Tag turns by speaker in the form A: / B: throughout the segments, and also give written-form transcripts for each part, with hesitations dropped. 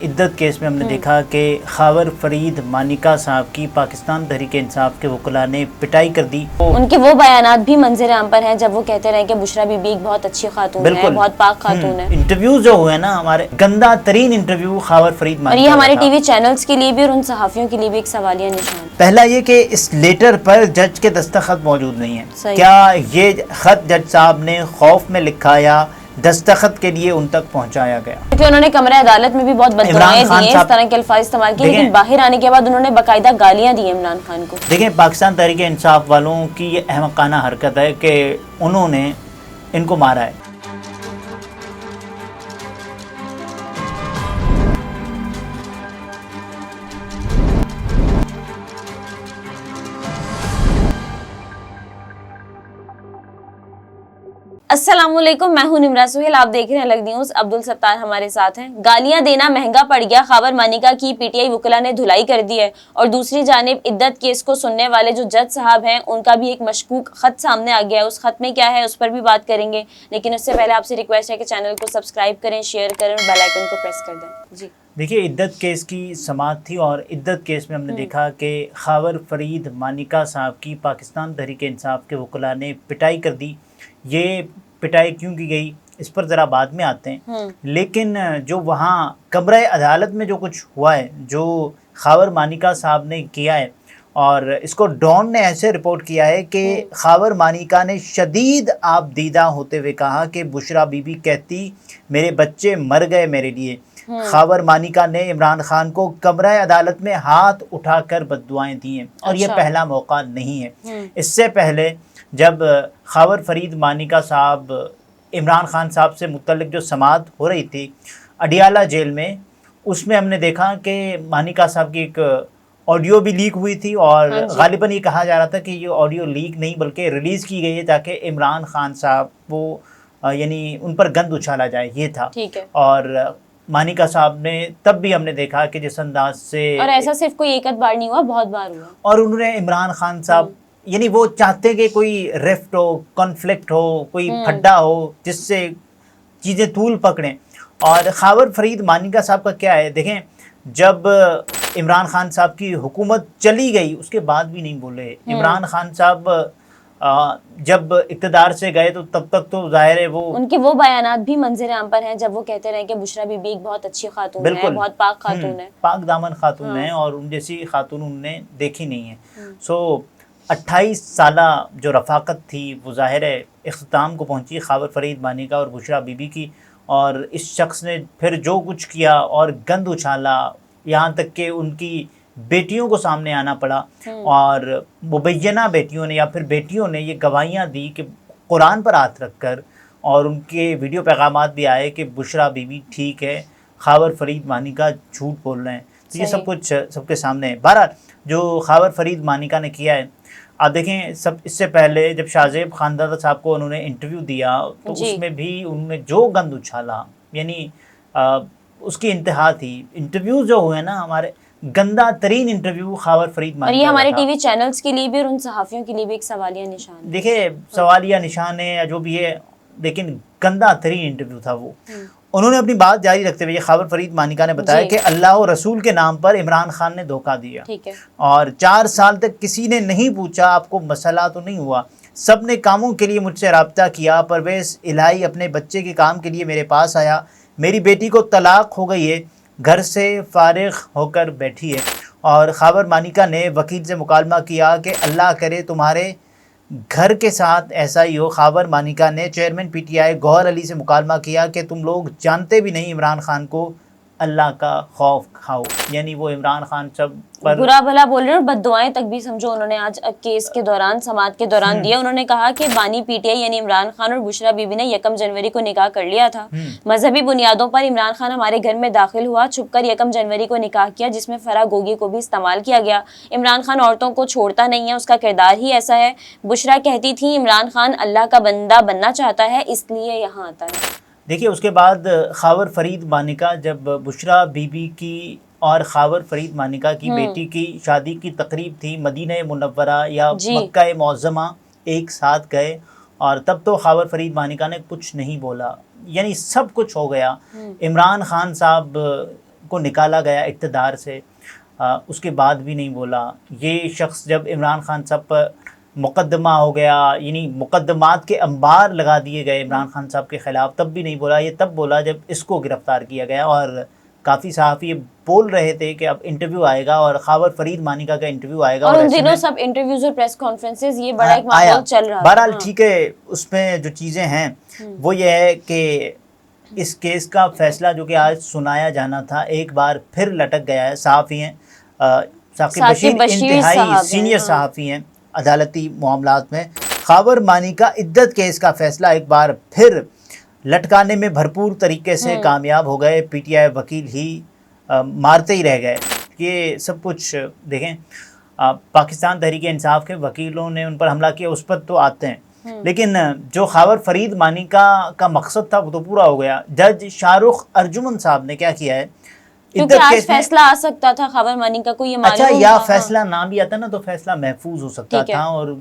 A: عدت کیس میں ہم نے دیکھا کہ خاور فرید مانیکا صاحب کی پاکستان تحریک انصاف کے وکلاء نے پٹائی کر دی۔
B: ان کے وہ بیانات بھی منظر عام پر ہیں جب وہ کہتے رہے کہ بشرا بی بی ایک بہت اچھی خاتون ہے، بہت پاک خاتون ہے۔
A: انٹرویوز جو ہوئے نا ہمارے گندا ترین انٹرویو خاور فرید مانیکا،
B: اور یہ ہمارے ٹی وی چینلز کے لیے بھی اور ان صحافیوں کے لیے بھی ایک سوالیہ نشان۔
A: پہلا یہ کہ اس لیٹر پر جج کے دستخط موجود نہیں ہے۔ کیا یہ خط جج صاحب نے خوف میں لکھا یا دستخط کے لیے ان تک پہنچایا گیا؟
B: کیونکہ انہوں نے کمرہ عدالت میں بھی بہت بددعائیں دی ہیں، اس طرح کے الفاظ استعمال کیے، لیکن باہر آنے کے بعد انہوں نے باقاعدہ گالیاں دی ہیں عمران خان کو۔
A: دیکھیں، پاکستان تحریک انصاف والوں کی یہ احمقانہ حرکت ہے کہ انہوں نے ان کو مارا ہے۔
B: السلام علیکم، میں ہوں نمرہ سہیل، آپ دیکھ رہے ہیں الگ نیوز۔ عبدالستار ہمارے ساتھ ہیں۔ گالیاں دینا مہنگا پڑ گیا، خاور مانیکا کی پی ٹی آئی وکلاء نے دھلائی کر دی ہے، اور دوسری جانب عدت کیس کو سننے والے جو جج صاحب ہیں ان کا بھی ایک مشکوک خط سامنے آ گیا ہے۔ اس خط میں کیا ہے اس پر بھی بات کریں گے، لیکن اس سے پہلے آپ سے ریکویسٹ ہے کہ چینل کو سبسکرائب کریں، شیئر کریں اور بیل آئیکن کو پریس کر دیں۔ جی
A: دیکھیے، عدت کیس کی سماعت تھی اور عدت کیس میں ہم نے دیکھا کہ خاور فرید مانیکا صاحب کی پاکستان تحریک انصاف کے وکلاء نے پٹائی کر دی۔ یہ پٹائی کیوں کی گئی اس پر ذرا بعد میں آتے ہیں، لیکن جو وہاں کمرہ عدالت میں جو کچھ ہوا ہے، جو خاور مانیکا صاحب نے کیا ہے، اور اس کو ڈان نے ایسے رپورٹ کیا ہے کہ خاور مانیکا نے شدید آپ دیدہ ہوتے ہوئے کہا کہ بشرا بی بی کہتی میرے بچے مر گئے میرے لیے۔ خاور مانیکا نے عمران خان کو کمرہ عدالت میں ہاتھ اٹھا کر بددعائیں دی ہیں، اور یہ پہلا موقع نہیں ہے۔ اس سے پہلے جب خاور فرید مانیکا صاحب عمران خان صاحب سے متعلق جو سماعت ہو رہی تھی اڈیالہ جیل میں، اس میں ہم نے دیکھا کہ مانیکا صاحب کی ایک آڈیو بھی لیک ہوئی تھی، اور غالباً یہ کہا جا رہا تھا کہ یہ آڈیو لیک نہیں بلکہ ریلیز کی گئی ہے تاکہ عمران خان صاحب وہ یعنی ان پر گند اچھالا جائے، یہ تھا۔ اور مانیکا صاحب نے تب بھی ہم نے دیکھا کہ جس انداز سے، اور
B: ایسا صرف کوئی ایک بار نہیں ہوا، بہت بار ہوا، اور
A: انہوں نے عمران خان صاحب یعنی وہ چاہتے کہ کوئی ریفٹ ہو، کنفلکٹ ہو، کوئی پھڈا ہو جس سے چیزیں طول پکڑیں۔ اور خاور فرید مانیکا صاحب کا کیا ہے، دیکھیں جب عمران خان صاحب کی حکومت چلی گئی اس کے بعد بھی نہیں بولے۔ عمران خان صاحب جب اقتدار سے گئے تو تب تک تو ظاہر ہے وہ
B: ان کے وہ بیانات بھی منظر عام پر ہیں جب وہ کہتے رہے کہ بشرا بی بی ایک بہت اچھی خاتون ہے، بہت پاک خاتون ہے،
A: پاک دامن خاتون ہے، اور ان جیسی خاتون انہوں نے دیکھی نہیں ہے۔ سو 28 سالہ جو رفاقت تھی وہ ظاہر ہے اختتام کو پہنچی خاور فرید مانیکا اور بشرا بی بی کی، اور اس شخص نے پھر جو کچھ کیا اور گند اچھالا، یہاں تک کہ ان کی بیٹیوں کو سامنے آنا پڑا، اور مبینہ بیٹیوں نے یا پھر بیٹیوں نے یہ گواہیاں دی کہ قرآن پر ہاتھ رکھ کر، اور ان کے ویڈیو پیغامات بھی آئے کہ بشرا بی بی ٹھیک ہے، خاور فرید مانیکا جھوٹ بول رہے ہیں۔ تو یہ سب کچھ سب کے سامنے ہے۔ بہرحال جو خاور فرید مانیکا نے کیا ہے، آپ دیکھیں اس سے پہلے جب شاہ زیب خاندادہ صاحب کو انہوں نے انٹرویو دیا تو اس میں بھی انہوں نے جو گند اچھالا، یعنی اس کی انتہا تھی۔ انٹرویو جو ہوئے نا ہمارے گندا ترین انٹرویو خاور فرید مانیکا،
B: اور یہ ہمارے ٹی وی چینلز کے لیے بھی اور ان صحافیوں کے لیے بھی ایک سوالیہ نشان۔
A: دیکھیں سوالیہ نشان ہے یا جو بھی ہے، لیکن گندا ترین انٹرویو تھا وہ۔ انہوں نے اپنی بات جاری رکھتے ہوئے خاور فرید مانیکا نے بتایا کہ اللہ و رسول کے نام پر عمران خان نے دھوکہ دیا، اور 4 سال تک کسی نے نہیں پوچھا آپ کو مسئلہ تو نہیں ہوا، سب نے کاموں کے لیے مجھ سے رابطہ کیا، پرویز الہی اپنے بچے کے کام کے لیے میرے پاس آیا، میری بیٹی کو طلاق ہو گئی ہے، گھر سے فارغ ہو کر بیٹھی ہے۔ اور خاور مانیکا نے وکیل سے مکالمہ کیا کہ اللہ کرے تمہارے گھر کے ساتھ ایسا ہی ہو۔ خاور مانیکا نے چیئرمین پی ٹی آئی گوہر علی سے مکالمہ کیا کہ تم لوگ جانتے بھی نہیں عمران خان کو اللہ کا خوف کھاؤ، یعنی وہ عمران خان سب پر
B: برا بھلا بول رہے ہیں، اور بددعائیں تک بھی سمجھو انہوں نے آج کیس کے دوران، سماعت کے دوران دیا۔ انہوں نے کہا کہ بانی پی ٹی آئی یعنی عمران خان اور بشرا بی بی نے 1 جنوری کو نکاح کر لیا تھا، مذہبی بنیادوں پر عمران خان ہمارے گھر میں داخل ہوا، چھپ کر 1 جنوری کو نکاح کیا جس میں فرا گوگی کو بھی استعمال کیا گیا۔ عمران خان عورتوں کو چھوڑتا نہیں ہے، اس کا کردار ہی ایسا ہے۔ بشرا کہتی تھی عمران خان اللہ کا بندہ بننا چاہتا ہے اس لیے یہاں آتا ہے۔
A: دیکھیے اس کے بعد خاور فرید مانیکا جب بشرا بی بی کی اور خاور فرید مانیکا کی بیٹی کی شادی کی تقریب تھی، مدینہ منورہ یا مکہ معظمہ ایک ساتھ گئے، اور تب تو خاور فرید مانیکا نے کچھ نہیں بولا، یعنی سب کچھ ہو گیا۔ عمران خان صاحب کو نکالا گیا اقتدار سے، اس کے بعد بھی نہیں بولا. یہ شخص جب عمران خان صاحب پر مقدمہ ہو گیا، یعنی مقدمات کے انبار لگا دیے گئے عمران خان صاحب کے خلاف، تب بھی نہیں بولا. یہ تب بولا جب اس کو گرفتار کیا گیا. اور کافی صحافی بول رہے تھے کہ اب انٹرویو آئے گا اور خاور فرید مانیکا کا انٹرویو آئے گا،
B: اور ان دنوں سب انٹرویوز اور پریس کانفرنسز یہ بڑا ایک ماحول چل رہا ہے.
A: بہرحال ٹھیک ہے، اس میں جو چیزیں ہیں وہ یہ ہے کہ اس کیس کا فیصلہ جو کہ آج سنایا جانا تھا ایک بار پھر لٹک گیا ہے. صحافی ہیں ثاقب بشیر انتہائی سینئر صحافی ہیں عدالتی معاملات میں. خاور مانیکا عدت کیس کا فیصلہ ایک بار پھر لٹکانے میں بھرپور طریقے سے کامیاب ہو گئے. پی ٹی آئی وکیل ہی مارتے ہی رہ گئے. یہ سب کچھ دیکھیں، پاکستان تحریک انصاف کے وکیلوں نے ان پر حملہ کیا، اس پر تو آتے ہیں، لیکن جو خاور فرید مانیکا کا مقصد تھا وہ تو پورا ہو گیا. جج شاہ رخ ارجمن صاحب نے کیا کیا ہے،
B: کیونکہ آج فیصلہ آ سکتا تھا خاور مانیکا کو یہ معلوم
A: اچھا یا فیصلہ نہ بھی آتا نا تو فیصلہ محفوظ ہو سکتا تھا اور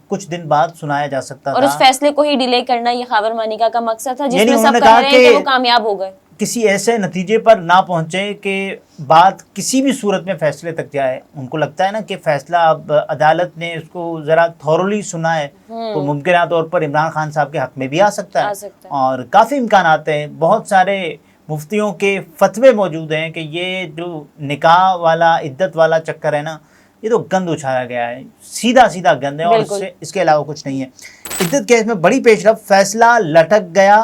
A: کچھ دن بعد سنایا جا سکتا تھا.
B: اور اس فیصلے کو ہی ڈیلے کرنا یہ خاور مانیکا کا مقصد تھا، جس میں سب کہہ رہے ہیں کہ وہ کامیاب ہو گئے.
A: کسی ایسے نتیجے پر نہ پہنچے کہ بات کسی بھی صورت میں فیصلے تک جائے. ان کو لگتا ہے نا کہ فیصلہ اب عدالت نے اس کو ذرا تھورولی سنا ہے تو ممکنہ طور پر عمران خان صاحب کے حق میں بھی آ سکتا ہے. اور کافی امکانات ہیں. بہت سارے مفتیوں کے فتوے موجود ہیں کہ یہ جو نکاح والا عدت والا چکر ہے نا، یہ تو گند اچھایا گیا ہے، سیدھا سیدھا گند ہے اور اس کے علاوہ کچھ نہیں ہے. عدت کیس میں بڑی پیش رفت، فیصلہ لٹک گیا.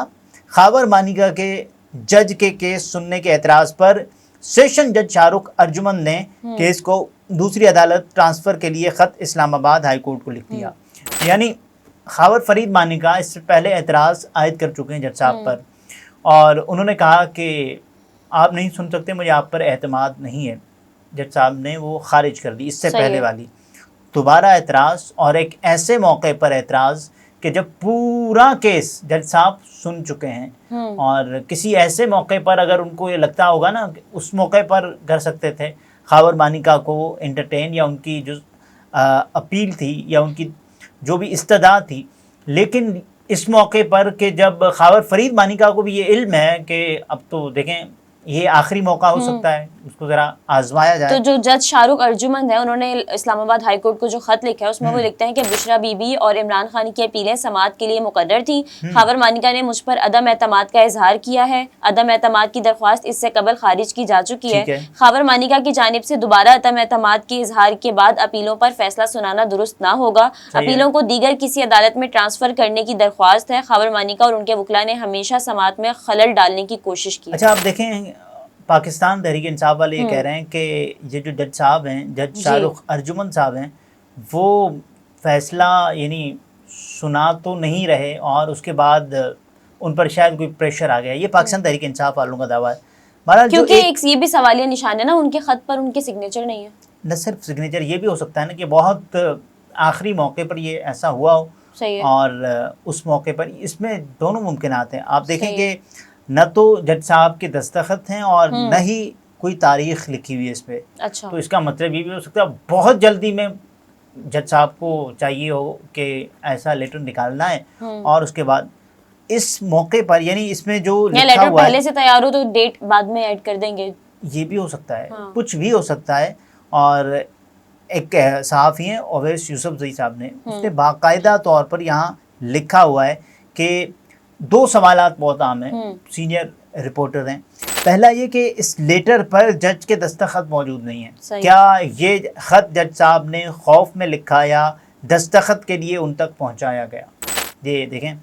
A: خاور مانیکا کے جج کے کیس سننے کے اعتراض پر سیشن جج شاہ رخ ارجمن نے کیس کو دوسری عدالت ٹرانسفر کے لیے خط اسلام آباد ہائی کورٹ کو لکھ دیا. یعنی خاور فرید مانیکا اس سے پہلے اعتراض عائد کر چکے ہیں جج صاحب پر، اور انہوں نے کہا کہ آپ نہیں سن سکتے، مجھے آپ پر اعتماد نہیں ہے. جج صاحب نے وہ خارج کر دی. اس سے پہلے والی دوبارہ اعتراض، اور ایک ایسے موقع پر اعتراض کہ جب پورا کیس جج صاحب سن چکے ہیں، اور کسی ایسے موقع پر اگر ان کو یہ لگتا ہوگا نا کہ اس موقع پر کر سکتے تھے خاور مانیکا کو انٹرٹین، یا ان کی جو اپیل تھی یا ان کی جو بھی استدعا تھی. لیکن اس موقع پر کہ جب خاور فرید مانیکا کو بھی یہ علم ہے کہ اب تو دیکھیں یہ آخری موقع ہو سکتا ہے، اس کو ذرا آزمایا جائے.
B: تو جو جج شاہ رخ ارجمن ہے انہوں نے اسلام آباد ہائی کورٹ کو جو خط لکھا ہے اس میں وہ لکھتے ہیں کہ بشرا بی بی اور عمران خان کی اپیلیں سماعت کے لیے مقرر تھیں. خاور مانیکا نے مجھ پر عدم اعتماد کا اظہار کیا ہے. عدم اعتماد کی درخواست اس سے قبل خارج کی جا چکی ہے. خاور مانیکا کی جانب سے دوبارہ عدم اعتماد کے اظہار کے بعد اپیلوں پر فیصلہ سنانا درست نہ ہوگا. اپیلوں کو دیگر کسی عدالت میں ٹرانسفر کرنے کی درخواست ہے. خاور مانیکا اور ان کے وکلاء نے ہمیشہ سماعت میں خلل ڈالنے کی کوشش کی.
A: اچھا آپ دیکھیں، پاکستان تحریک انصاف والے یہ کہہ رہے ہیں کہ یہ جو جج صاحب ہیں، جج شاہ رخ ارجمن صاحب ہیں، وہ فیصلہ یعنی سنا تو نہیں رہے اور اس کے بعد ان پر شاید کوئی پریشر آ گیا. یہ پاکستان تحریک انصاف والوں کا دعویٰ ہے.
B: کیونکہ ایک یہ بھی سوالیہ نشان ہے نا، ان کے خط پر ان کے سگنیچر نہیں ہے.
A: نہ صرف سگنیچر، یہ بھی ہو سکتا ہے نا کہ بہت آخری موقع پر یہ ایسا ہوا ہو، اور اس موقع پر اس میں دونوں ممکنات ہیں. آپ دیکھیں کہ نہ تو جج صاحب کے دستخط ہیں اور نہ ہی کوئی تاریخ لکھی ہوئی ہے اس پہ.
B: اچھا،
A: تو اس کا مطلب یہ بھی ہو سکتا ہے بہت جلدی میں جج صاحب کو چاہیے ہو کہ ایسا لیٹر نکالنا ہے، اور اس کے بعد اس موقع پر یعنی اس میں جو لکھا ہوا ہے
B: پہلے سے تیار ہو تو ڈیٹ بعد میں ایڈ کر دیں گے.
A: یہ بھی ہو سکتا ہے، کچھ بھی ہو سکتا ہے. اور ایک صحافی ہیں اویس یوسف زئی صاحب نے، اس نے باقاعدہ طور پر یہاں لکھا ہوا ہے کہ دو سوالات بہت عام ہیں، سینئر رپورٹر ہیں. پہلا یہ کہ اس لیٹر پر جج کے دستخط موجود نہیں ہیں. کیا یہ خط جج صاحب نے خوف میں لکھا یا دستخط کے لیے ان تک پہنچایا گیا؟ یہ دیکھیں،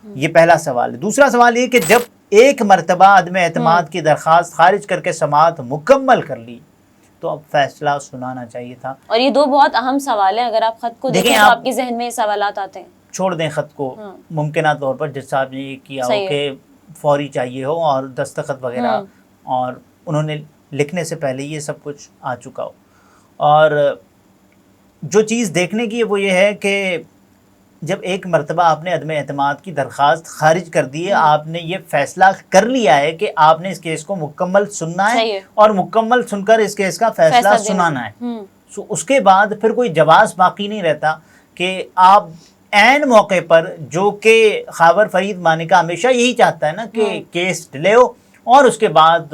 A: یہ پہلا سوال ہے. دوسرا سوال یہ کہ جب ایک مرتبہ عدم اعتماد کی درخواست خارج کر کے سماعت مکمل کر لی تو اب فیصلہ سنانا چاہیے تھا. اور
B: یہ دو بہت اہم سوال ہیں. اگر آپ خط کو دیکھیں تو آپ کے ذہن میں یہ سوالات آتے ہیں.
A: چھوڑ دیں خط کو، ممکنہ طور پر جج صاحب نے یہ کیا ہو کہ فوری چاہیے ہو اور دستخط وغیرہ، اور انہوں نے لکھنے سے پہلے یہ سب کچھ آ چکا ہو. اور جو چیز دیکھنے کی وہ یہ ہے کہ جب ایک مرتبہ آپ نے عدم اعتماد کی درخواست خارج کر دی ہے، آپ نے یہ فیصلہ کر لیا ہے کہ آپ نے اس کیس کو مکمل سننا ہے اور مکمل سن کر اس کیس کا فیصلہ سنانا ہے. اس کے بعد پھر کوئی جواز باقی نہیں رہتا کہ آپ عین موقع پر، جو کہ خاور فرید مانیکا ہمیشہ یہی چاہتا ہے نا کہ کیس ڈیلے ہو اور اس کے بعد